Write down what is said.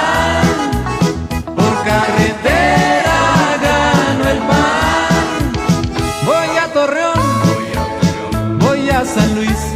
pan, por carretera gano el pan. Voy a Torreón, voy a San Luis,